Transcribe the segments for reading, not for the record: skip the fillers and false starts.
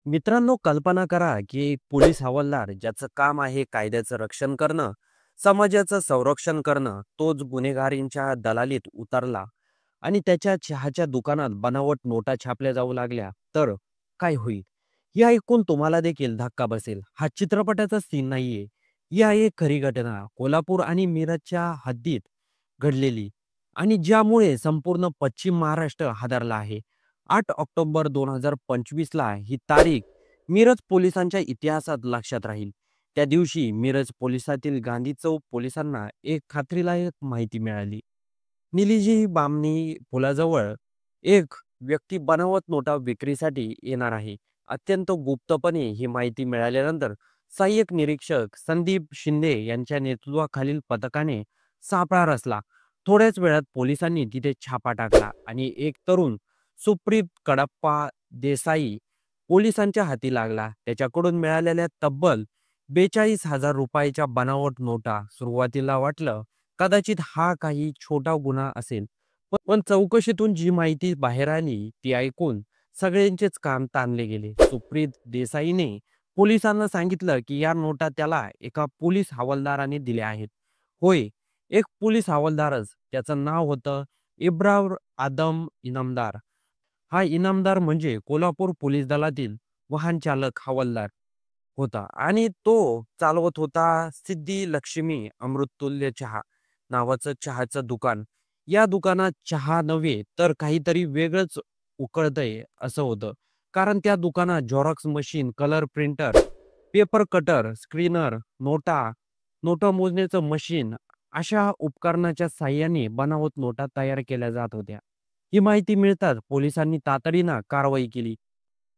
मित्रांनो, कल्पना करा की एक पोलीस हवालदार ज्याचं काम आहे कायद्याचं रक्षण करणं, समाजाचं संरक्षण करणं, तोच गुन्हेगारींच्या दलालीत उतरला आणि त्याच्या चहाच्या दुकानात बनावट नोटा छापल्या जाऊ लागल्या, तर काय होईल? हे ऐकून तुम्हाला देखील धक्का बसेल. हा चित्रपटाचा सीन नाहीये. ही आहे एक खरी घटना, कोल्हापूर आणि मिरजच्या हद्दीत घडलेली आणि ज्यामुळे संपूर्ण पश्चिम महाराष्ट्र हादरला आहे. 8 ऑक्टोबर 2025ला ही तारीख मिरज पोलिसांच्या इतिहासात लक्षात राहील. त्या दिवशी मिरज पोलिसातील गांधी चौक पोलिसांना एक खात्रीलायक माहिती मिळाली. निलिजी बामणी पुलाजवळ एक व्यक्ती बनावट नोटा विक्रीसाठी येणार आहे. अत्यंत गुप्तपणे ही माहिती मिळाल्यानंतर सहाय्यक निरीक्षक संदीप शिंदे यांच्या नेतृत्वाखालील पथकाने सापळा रचला. थोड्याच वेळात पोलिसांनी तिथे छापा टाकला आणि एक तरुण सुप्रीत कडप्पा देसाई पोलिसांच्या हाती लागला. त्याच्याकडून मिळालेल्या तब्बल 42,000 रुपयाच्या बनावट नोटा. सुरुवातीला वाटलं कदाचित हा काही छोटा गुन्हा असेल. पण चौकशीतून जी माहिती बाहेर आली ती ऐकून सगळ्यांचेच कान ताणले गेले. सुप्रीत देसाईने पोलिसांना सांगितलं की या नोटा त्याला एका पोलीस हवालदाराने दिल्या आहेत. होय, एक पोलीस हवालदारच. त्याचं नाव होतं इब्रार आदम इनामदार. हा इनामदार म्हणजे कोल्हापूर पोलीस दलातील वाहन चालक हवालदार होता आणि तो चालवत होता सिद्धी लक्ष्मी अमृततुल्य चहा नावाचं चहाचं दुकान. या दुकानात चहा नव्हे तर काहीतरी वेगळंच उकळतंय असं होतं. कारण त्या दुकानात Xerox machine, colour printer, paper cutter, screener, नोटा मोजण्याचं मशीन अशा उपकरणाच्या साहाय्याने बनावट नोटा तयार केल्या जात होत्या. ही माहिती मिळताच पोलिसांनी तातडीनं कारवाई केली.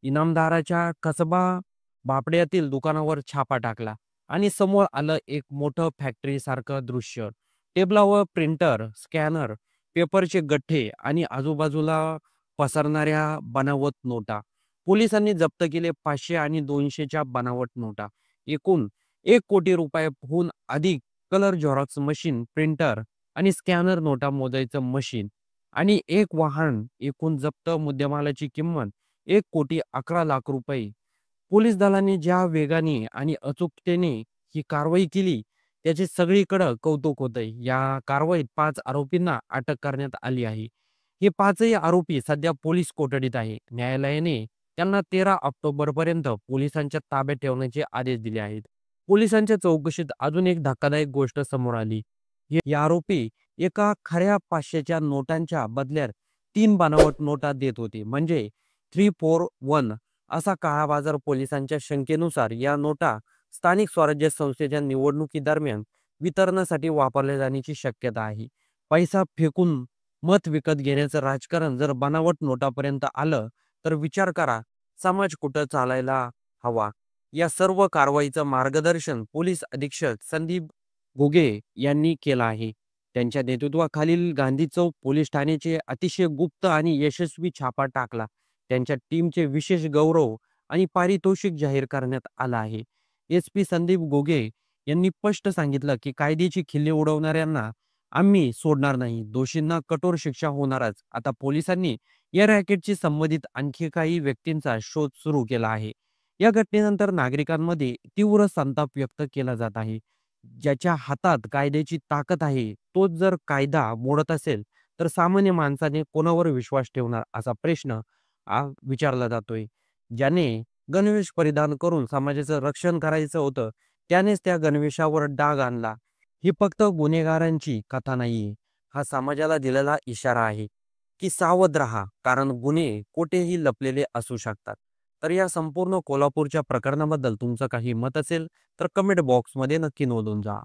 इनामदाराच्या कसबा बापड्यातील दुकानावर छापा टाकला आणि समोर आलं एक मोठं फॅक्टरीसारखं दृश्य. टेबलावर प्रिंटर, स्कॅनर, पेपरचे गठ्ठे आणि आजूबाजूला पसरणाऱ्या बनावट नोटा. पोलिसांनी जप्त केले 500 आणि 200च्या बनावट नोटा. एकूण 1 कोटी रुपयाहून अधिक. कलर झेरॉक्स मशीन, प्रिंटर आणि स्कॅनर, नोटा मोजायचं मशीन आणि एक वाहन. एकूण जप्त मुद्देमालाची किंमत 1,11,00,000 रुपये. पोलीस दलाने ज्या वेगाने आणि अचूकतेने ही कारवाई केली त्याचे सगळीकडे कौतुक होतंय. या कारवाईत 5 आरोपींना अटक करण्यात आली आहे. हे 5ही आरोपी सध्या पोलीस कोठडीत आहे. न्यायालयाने त्यांना 13 ऑक्टोबरपर्यंत पोलिसांच्या ताब्यात ठेवण्याचे आदेश दिले आहेत. पोलिसांच्या चौकशीत अजून एक धक्कादायक गोष्ट समोर आली. हे आरोपी एका खऱ्या 500च्या नोटांच्या बदल्यात 3 बनावट नोटा देत होते. म्हणजे 341 असा काळाबाजार. पोलिसांच्या शंकेनुसार या नोटा स्थानिक स्वराज्य संस्थेच्या निवडणुकीदरम्यान वितरणासाठी वापरल्या जाण्याची शक्यता आहे. पैसा फेकून मत विकत घेण्याचं राजकारण जर बनावट नोटापर्यंत आलं तर विचार करा समाज कुठं चालायला हवा. या सर्व कारवाईचं मार्गदर्शन पोलीस अधीक्षक संदीप घुगे यांनी केलं आहे. त्यांच्या नेतृत्वाखालील गांधी चौक पोलीस ठाण्याचे अतिशय गुप्त आणि यशस्वी छापा टाकला. त्यांच्या टीमचे विशेष गौरव आणि पारितोषिक जाहीर करण्यात आलं आहे. एस-पी संदीप घुगे यांनी स्पष्ट सांगितलं की कायद्याची खिल्ली उडवणाऱ्यांना आम्ही सोडणार नाही. दोषींना कठोर शिक्षा होणारच. आता पोलिसांनी या रॅकेटशी संबंधित आणखी काही व्यक्तींचा शोध सुरू केला आहे. या घटनेनंतर नागरिकांमध्ये तीव्र संताप व्यक्त केला जात आहे. ज्याच्या हातात कायद्याची ताकद आहे तोच जर कायदा मोडत असेल तर सामान्य माणसाने कोणावर विश्वास ठेवणार असा प्रश्न विचारला जातोय. ज्याने गणवेश परिधान करून समाजाचं रक्षण करायचं होतं त्यानेच त्या गणवेशावर डाग आणला. ही फक्त गुन्हेगारांची कथा नाहीये. हा समाजाला दिलेला इशारा आहे की सावध राहा, कारण गुन्हे कुठेही लपलेले असू शकतात. तर या संपूर्ण कोल्हापूरच्या प्रकरणाबद्दल तुमचं काही मत असेल तर कमेंट बॉक्समध्ये नक्की नोंदवून जा.